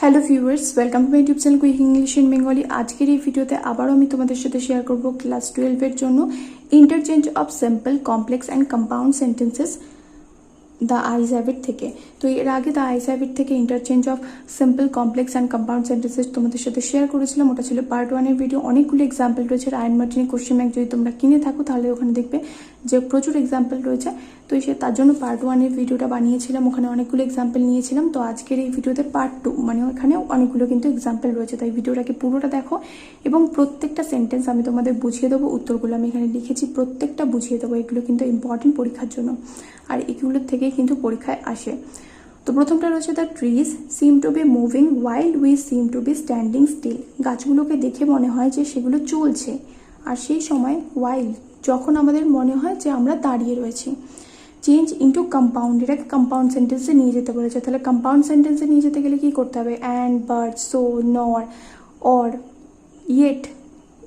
Hello viewers, welcome to my YouTube channel quick English in Bengali. আজকের এই ভিডিওতে আবারও আমি তোমাদের সাথে শেয়ার করব ক্লাস 12-এর জন্য interchange of simple, complex and compound sentences the eyes have it থেকে। তো এর আগে দ্য আইস হ্যাবিট থেকে interchange of simple, complex and compound sentences তোমাদের সাথে শেয়ার করেছিলাম। ওটা ছিল পার্ট 1-এর ভিডিও। অনেকগুলো এক্সাম্পল রয়েছে। রায়ান মার্টিনের কোশ্চেন ব্যাংক যদি তোমরা কিনে থাকো তাহলে ওখানে দেখবে যে প্রচুর এক্সাম্পল রয়েছে। তো তার জন্য পার্ট 1-এর ভিডিওটা বানিয়েছিলাম, ওখানে অনেকগুলো এক্সাম্পল নিয়েছিলাম। তো আজকের এই ভিডিওতে পার্ট 2, মানে ওখানেও অনেকগুলো কিন্তু এক্সাম্পল রয়েছে। তাই ভিডিওটাকে পুরোটা দেখো এবং প্রত্যেকটা সেন্টেন্স আমি তোমাদের বুঝিয়ে দেবো। উত্তরগুলো আমি এখানে লিখেছি, প্রত্যেকটা বুঝিয়ে দেবো। এগুলো কিন্তু ইম্পর্টেন্ট পরীক্ষার জন্য, আর এগুলোর থেকেই কিন্তু পরীক্ষায় আসে। তো প্রথমটা রয়েছে the trees seem to be moving while we seem to be standing still. গাছগুলোকে দেখে মনে হয় যে সেগুলো চলছে, আর সেই সময় ওয়াইল, যখন আমাদের মনে হয় যে আমরা দাঁড়িয়ে রয়েছি। চেঞ্জ ইন্টু কম্পাউন্ড, এটাকে কম্পাউন্ড সেন্টেন্সে নিয়ে যেতে বলেছে। তাহলে কম্পাউন্ড সেন্টেন্সে নিয়ে যেতে গেলে কি করতে হবে? অ্যান্ড, বাট, সো, নর, অর, ইয়েট,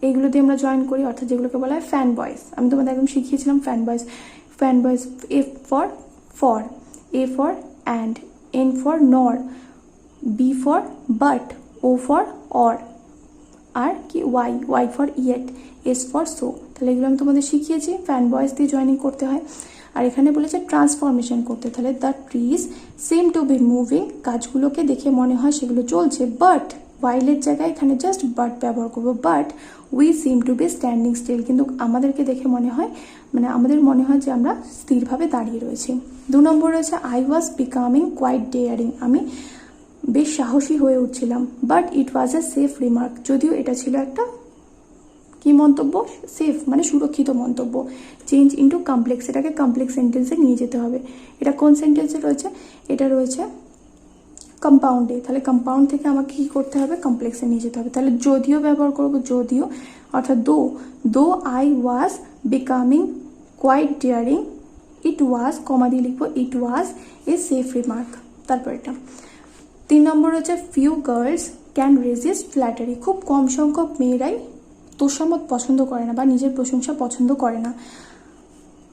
এইগুলো দিয়ে আমরা জয়েন করি, অর্থাৎ যেগুলোকে বলা হয় ফ্যান বয়েস। আমি তোমাদের একদম শিখিয়েছিলাম fan boys. Fan boys, a for for, a for and, n for nor, b for but, o for or, আর কি y, y for yet, s for so. তাহলে এগুলো আমি তোমাদের শিখিয়েছি, ফ্যান বয়েস দিয়ে জয়েনিং করতে হয়। আর এখানে বলেছে ট্রান্সফরমেশন করতে। তাহলে the trees seem to be moving, গাছগুলোকে দেখে মনে হয় সেগুলো চলছে, বাট ওয়াইলের জায়গায় এখানে জাস্ট বাট ব্যবহার করবো। But we seem to be standing still, কিন্তু আমাদেরকে দেখে মনে হয়, মানে আমাদের মনে হয় যে আমরা স্থিরভাবে দাঁড়িয়ে রয়েছি। 2 নম্বর রয়েছে I was becoming quite daring, আমি বেশ সাহসী হয়ে উঠছিলাম। But it was a safe remark, যদিও এটা ছিল একটা কি মন্তব্য? সেফ, মানে সুরক্ষিত মন্তব্য। চেঞ্জ ইন্টু কমপ্লেক্স, এটাকে কমপ্লেক্স সেন্টেন্সে নিয়ে যেতে হবে। এটা কোন সেন্টেন্সে রয়েছে? এটা রয়েছে কম্পাউন্ডে। তাহলে কম্পাউন্ড থেকে আমাকে কি করতে হবে? কমপ্লেক্সে নিয়ে যেতে হবে। তাহলে যদিও ব্যবহার করব, যদিও, অর্থাৎ though I was becoming quite daring, it was, comma দিয়ে লিখবো, ইট ওয়াজ এ সেফ রিমার্ক। তারপর এটা 3 নম্বর হচ্ছে few girls can resist flattery, খুব কম সংখ্যক মেয়েরাই তোষামত পছন্দ করে না বা নিজের প্রশংসা পছন্দ করে না।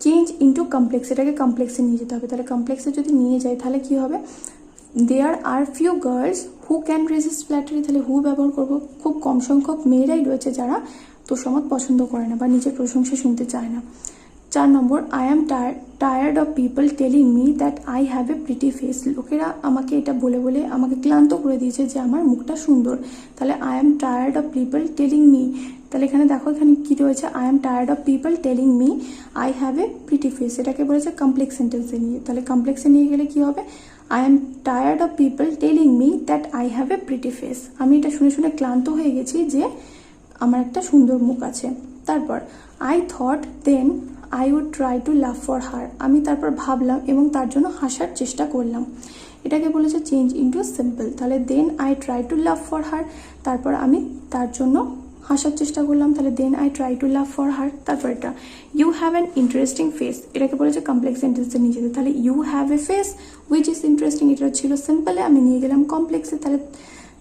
চেঞ্জ ইন্টু কমপ্লেক্স, এটাকে কমপ্লেক্সে নিয়ে যেতে হবে। তাহলে কমপ্লেক্সে যদি নিয়ে যাই তাহলে কি হবে? There are few girls who can resist flattery, তাহলে হু ব্যবহার করবো। খুব কম সংখ্যক মেয়েরাই রয়েছে যারা তোষামত পছন্দ করে না বা নিজের প্রশংসা শুনতে চায় না। 4 নম্বর I am tired of people telling me that I have a pretty face, লোকেরা আমাকে এটা বলে বলে আমাকে ক্লান্ত করে দিয়েছে যে আমার মুখটা সুন্দর। তাহলে I am tired of people telling me, তাহলে এখানে দেখো এখানে কি রয়েছে? I am tired of people telling me I have a pretty face, এটাকে বলেছে কমপ্লেক্স সেন্টেন্সে নিয়ে। তাহলে কমপ্লেক্সে নিয়ে গেলে কি হবে? I am tired of people telling me that I have a pretty face, আমি এটা শুনে শুনে ক্লান্ত হয়ে গেছি যে আমার একটা সুন্দর মুখ আছে। তারপর I thought then I would try to love for her, আমি তারপর ভাবলাম এবং তার জন্য হাসার চেষ্টা করলাম। এটাকে বলেছে চেঞ্জ ইন্টু সিম্পল। তাহলে then I try to love for her, তারপর আমি তার জন্য হাসার চেষ্টা করলাম। তাহলে then I try to love for her. তারপর এটা you have an interesting face, এটাকে বলেছে কমপ্লেক্স সেন্টেন্সে নিয়ে যেতে। তাহলে you have a face which is interesting, এটা ছিল সিম্পলে, আমি নিয়ে গেলাম কমপ্লেক্সে। তাহলে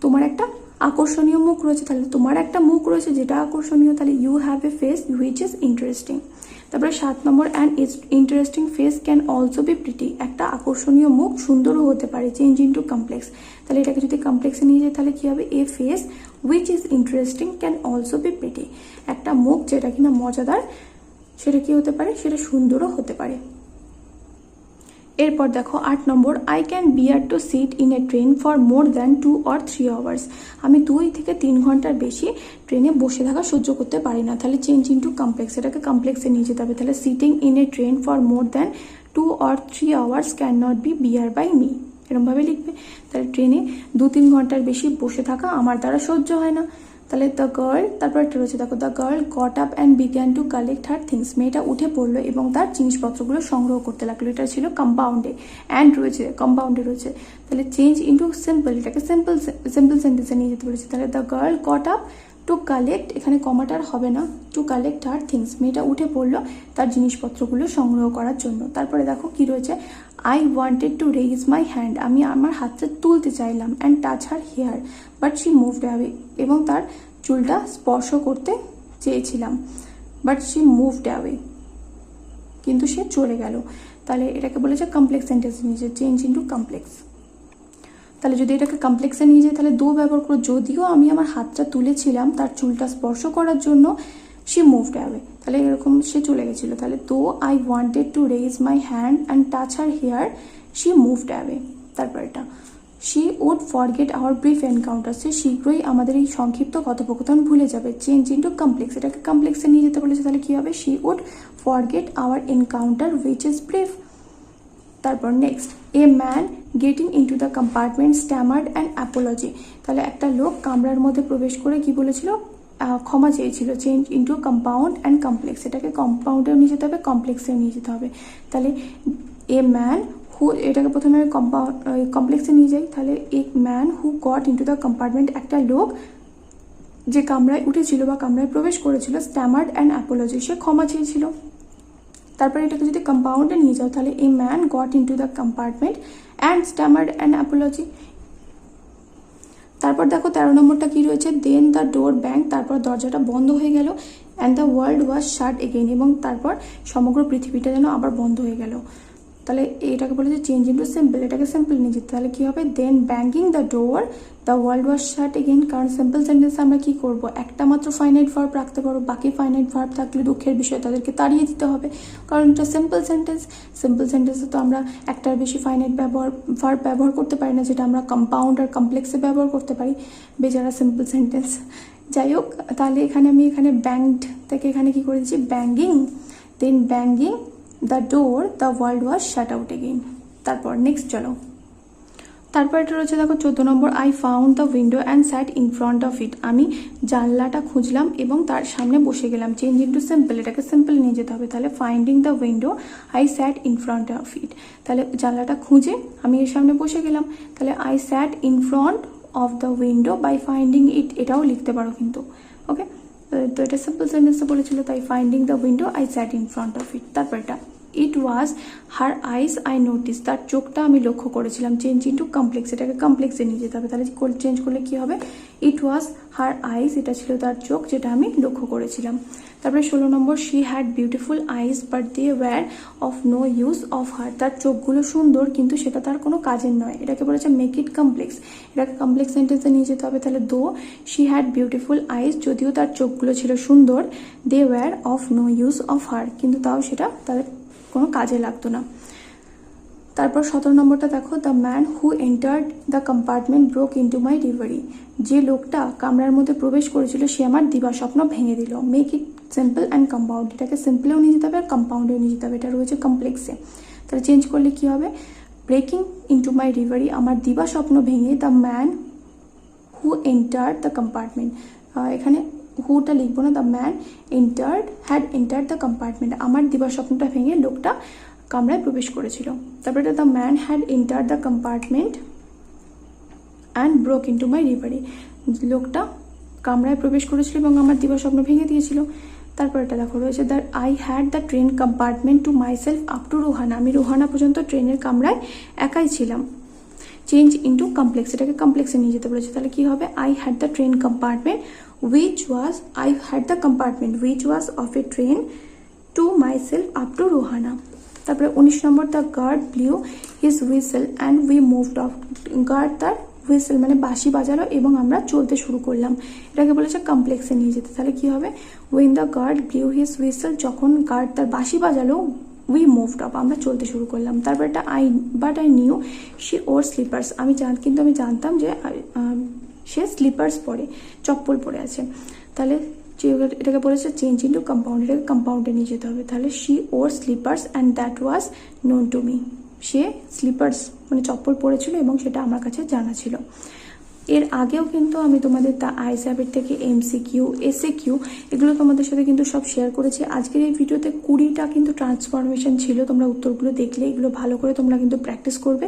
তোমার একটা আকর্ষণীয় মুখ রয়েছে, তাহলে তোমার একটা মুখ রয়েছে যেটা আকর্ষণীয়, তাহলে you have a face which is interesting. তারপরে 7 নম্বর an interesting face can also be pretty, একটা আকর্ষণীয় মুখ সুন্দরও হতে পারে। চেঞ্জ ইন্টু কমপ্লেক্স, তাহলে এটাকে যদি কমপ্লেক্সে নিয়ে যায় তাহলে কি হবে? A face which is interesting can also be pretty, একটা মুখ যেটা কিনা মজাদার, সেটা কি হতে পারে? সেটা সুন্দরও হতে পারে। এরপর দেখো 8 নম্বর I can bear to sit in a train for more than 2 or 3 hours, আমি 2 থেকে 3 ঘন্টার বেশি ট্রেনে বসে থাকা সহ্য করতে পারি না। তাহলে চেঞ্জ ইন্টু কমপ্লেক্স, এটাকে কমপ্লেক্সে নিয়ে যেতে হবে। তাহলে sitting in a train for more than 2 or 3 hours can not be bear by me, এরমভাবে লিখবে। তাহলে ট্রেনে 2-3 ঘন্টার বেশি বসে থাকা আমার দ্বারা সহ্য হয় না। তাহলে দ্য গার্ল, তারপর একটা রয়েছে দেখো the girl got up and began to collect her things, মেয়েটা উঠে পড়লো এবং তার জিনিসপত্রগুলো সংগ্রহ করতে লাগলো। এটা ছিল কম্পাউন্ডে, অ্যান্ড রয়েছে কম্পাউন্ডে রয়েছে। তাহলে চেঞ্জ ইন্টু সিম্পল, এটাকে সিম্পল সেন্টেন্সে নিয়ে যেতে বলেছে। তাহলে the girl got up to collect, এখানে কমাটার হবে না, টু কালেক্ট হার থিংস, মেয়েটা উঠে পড়লো তার জিনিসপত্রগুলো সংগ্রহ করার জন্য। তারপরে দেখো কি রয়েছে? I wanted two raise my hand, আমি আমার হাতটা তুলতে চাইলাম, and touch her hair but she moved away, এবং তার চুলটা স্পর্শ করতে চেয়েছিলাম, বাট শি মুভড অ্যাওয়ে, কিন্তু সে চলে গেল। তাহলে এটাকে বলেছে কমপ্লেক্স সেন্টেন্স নিয়েছে, চেঞ্জ ইন্টু কমপ্লেক্স। তাহলে যদি এটাকে কমপ্লেক্সে নিয়ে যাই তাহলে দো ব্যবহার করো, যদিও আমি আমার হাতটা তুলেছিলাম তার চুলটা স্পর্শ করার জন্য, শি মুভড অ্যাওয়ে, তাহলে এরকম সে চলে গেছিলো। তাহলে though I wanted to raise my hand and touch her hair, she moved away. তারপর এটা she would forget our brief encounter, সে শীঘ্রই আমাদের এই সংক্ষিপ্ত কথোপকথন ভুলে যাবে। চেঞ্জ ইন্টু কমপ্লেক্স, এটাকে কমপ্লেক্সে নিয়ে যেতে বলেছে, তাহলে কী হবে? She would forget our encounter which is brief. তারপর next, a man getting into the compartment stammered and apology, তাহলে একটা লোক কামরার মধ্যে প্রবেশ করে কি বলেছিল? ক্ষমা চেয়েছিল। Change into compound and complex, এটাকে কম্পাউন্ডেও নিয়ে যেতে হবে, কমপ্লেক্সেও নিয়ে যেতে হবে। তাহলে এ ম্যান হু, এটাকে প্রথমে আমি কমপ্লেক্সে নিয়ে যাই, তাহলে a man who goat into the compartment, একটা লোক যে কামরায় উঠেছিল বা কামরায় প্রবেশ করেছিল, স্ট্যামার্ড অ্যান্ড অ্যাপোলজি, সে ক্ষমা চেয়েছিল। তারপরে এটাকে যদি কম্পাউন্ডে নিয়ে যাও তাহলে a man got into the compartment and stammered and apology. তারপর দেখো 13 নম্বরটা কি রয়েছে? দেন দ্য ডোর ব্যাং, তারপর দরজাটা বন্ধ হয়ে গেল, and the world was shut again, এবং তারপর সমগ্র পৃথিবীটা যেন আবার বন্ধ হয়ে গেল। তাহলে এটাকে বলেছে চেঞ্জ ইন্টু সিম্পল, এটাকে সিম্পল নিয়ে যেতে, তাহলে কী হবে? Then banging the door the world was shut again, কারণ সিম্পল সেন্টেন্সে আমরা কী করবো? একটা মাত্র ফাইনাইট ভার্ব রাখতে পারো, বাকি ফাইনাইট ভার্ব থাকলে দুঃখের বিষয় তাদেরকে তাড়িয়ে দিতে হবে, কারণ এটা সিম্পল সেন্টেন্স। সিম্পল সেন্টেন্সে তো আমরা একটার বেশি ফাইনাইট ভার্ব ব্যবহার করতে পারি না, যেটা আমরা কম্পাউন্ড আর কমপ্লেক্সে ব্যবহার করতে পারি, বেচারা সিম্পল সেন্টেন্স। যাই হোক, তাহলে আমি এখানে ব্যাংড থেকে এখানে কি করে দিচ্ছি? Banging, then banging the door the world was shut out again. তারপর নেক্সট চলো, তারপর এটা রয়েছে দেখো 14 নম্বর, I found the window and sat in front of it, আমি জানলাটা খুঁজলাম এবং তার সামনে বসে গেলাম। চেঞ্জ ইন্টু সিম্পল, এটাকে সিম্পল নিয়ে যেতে হবে, তাহলে finding the window I sat in front of it, তাহলে জানলাটা খুঁজে আমি এর সামনে বসে গেলাম, তাহলে I sat in front of the window by finding it, এটাও লিখতে পারো কিন্তু। ওকে, তো এটা সিম্পল সেন্টেন্সে বলেছিল, তাই finding the window I sat in front of it. তারপর এটা ইট ওয়াজ হার আইস আই নোটিস, তার চোখটা আমি লক্ষ্য করেছিলাম। চেঞ্জ ইন্টু কমপ্লেক্স, এটাকে কমপ্লেক্সে নিয়ে যেতে হবে, তাহলে চেঞ্জ করলে কি হবে? ইট ওয়াজ হার আইস, এটা ছিল তার চোখ যেটা আমি লক্ষ্য করেছিলাম। তারপরে 16 নম্বর, she had beautiful eyes but they were of no use of her, তার চোখগুলো সুন্দর কিন্তু সেটা তার কোনো কাজের নয়, এটাকে বলেছে মেক ইট কমপ্লেক্স, এটাকে কমপ্লেক্স সেন্টেন্সে নিয়ে যেতে হবে। তাহলে দো শি হ্যাড বিউটিফুল আইস, যদিও তার চোখগুলো ছিল সুন্দর, they were of no use of her, কিন্তু তাও সেটা তাদের কোনো কাজে লাগতো না। তারপর 17 নম্বরটা দেখো, the man who entered the compartment broke into my reverie, যে লোকটা কামরার মধ্যে প্রবেশ করেছিল সে আমার দিবাস্বপ্ন ভেঙে দিল। Make it simple and compound, এটাকে সিম্পলেও নিয়ে যেতে হবে আর কম্পাউন্ডেও নিয়ে যেতে হবে, এটা রয়েছে কমপ্লেক্সে। তাহলে চেঞ্জ করলে কি হবে? ব্রেকিং ইন্টু মাই রিভারি, আমার দিবাস্বপ্ন ভেঙে the man who entered the compartment, এখানে হুটা লিখবো না, the man had entered the compartment, আমার দিবাস্বপ্নটা ভেঙে লোকটা কামরায় প্রবেশ করেছিল। তারপরে the man had entered the compartment and broke into my reverie, লোকটা কামরায় প্রবেশ করেছিল এবং আমার দিবাস্বপ্ন ভেঙে দিয়েছিল। তারপর এটা দেখো রয়েছে, the I had the train compartment to my self up to Rohana, আমি রোহানা পর্যন্ত ট্রেনের কামরায় একাই ছিলাম। চেঞ্জ ইন্টু কমপ্লেক্স, এটাকে কমপ্লেক্সে নিয়ে যেতে বলেছে, তাহলে কি হবে? I had the train compartment I had the compartment which was of a train to myself up to Rohana. তারপরে 19 নম্বর, the guard blew his whistle and we moved off, guard তার হুইসেল মানে বাঁশি বাজালো এবং আমরা চলতে শুরু করলাম, এটাকে বলেছে কমপ্লেক্সে নিয়ে যেতে, তাহলে কি হবে? When the guard blew his whistle, যখন গার্ড তার বাঁশি বাজালো, উই মুভড অফ, আমরা চলতে শুরু করলাম। তারপর এটা but I knew she or sleepers, কিন্তু আমি জানতাম যে সে স্লিপার্স পরে, চপ্পল পরে আছে, তাহলে এটাকে বলেছে চেঞ্জ ইন্টু কম্পাউন্ড, এটাকে কম্পাউন্ডে নিয়ে যেতে হবে, তাহলে she or sleepers and that was known to me, say sleepers মানে চপ্পল পরেছিল এবং সেটা আমার কাছে জানা ছিল। এর আগেও কিন্তু আমি তোমাদের দ্য আইস হ্যাবিট থেকে এমসিকিউ, এসএকিউ এগুলো তোমাদের সাথে কিন্তু সব শেয়ার করেছি। আজকের এই ভিডিওতে 20টা কিন্তু ট্রান্সফরমেশন ছিল, তোমরা উত্তরগুলো দেখলে এগুলো ভালো করে তোমরা কিন্তু প্র্যাকটিস করবে।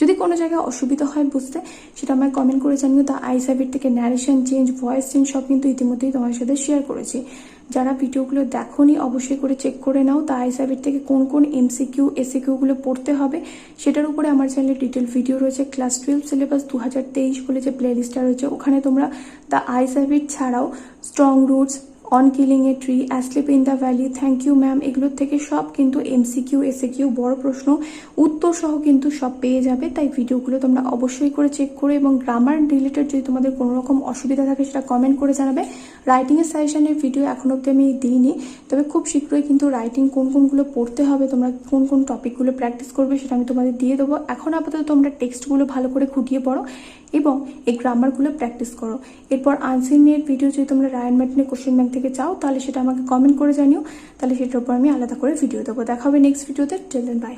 যদি কোনো জায়গায় অসুবিধা হয় বুঝতে, সেটা আমায় কমেন্ট করে জানিও। দ্য আইস হ্যাবিট থেকে ন্যারেশন চেঞ্জ, ভয়েস চেঞ্জ সব কিন্তু ইতিমধ্যেই তোমার সাথে শেয়ার করেছি। যারা ভিডিওগুলো দেখোনি অবশ্যই করে চেক করে নাও, দ্য আইস হ্যাবিট থেকে কোন কোন এমসিকিউ এসএকিউগুলো পড়তে হবে সেটার উপরে আমার চ্যানেলে ডিটেল ভিডিও রয়েছে। ক্লাস 12 সিলেবাস 2023 বলে যে প্লেলিস্টটা রয়েছে, ওখানে তোমরা দ্য আইস হ্যাবিট ছাড়াও strong roots, on killing a tree, asleep in the valley, thank you ma'am, এগুলোর থেকে সব কিন্তু এমসিকিউ, এসএকিউ, বড় প্রশ্ন উত্তর সহ কিন্তু সব পেয়ে যাবে। তাই ভিডিওগুলো তোমরা অবশ্যই করে চেক করো এবং গ্রামার রিলেটেড যদি তোমাদের কোনো রকম অসুবিধা থাকে সেটা কমেন্ট করে জানাবে। রাইটিংয়ের সাজেশনের ভিডিও এখন অবধি আমি দিইনি, তবে খুব শীঘ্রই কিন্তু রাইটিং কোন কোনগুলো পড়তে হবে, তোমরা কোন কোন টপিকগুলো প্র্যাকটিস করবে সেটা আমি তোমাদের দিয়ে দেবো। এখন আপাতত তোমরা টেক্সটগুলো ভালো করে খুঁটিয়ে পড়ো এবং এই গ্রামারগুলো প্র্যাকটিস করো। এরপর আনসিনের ভিডিও যদি তোমরা রায়ান মার্টিনের কোশ্চেন ব্যাংক থেকে চাও তাহলে সেটা আমাকে কমেন্ট করে জানিও, তাহলে সেটার উপর আমি আলাদা করে ভিডিও দেবো। দেখা হবে নেক্সট ভিডিওতে। Till then by.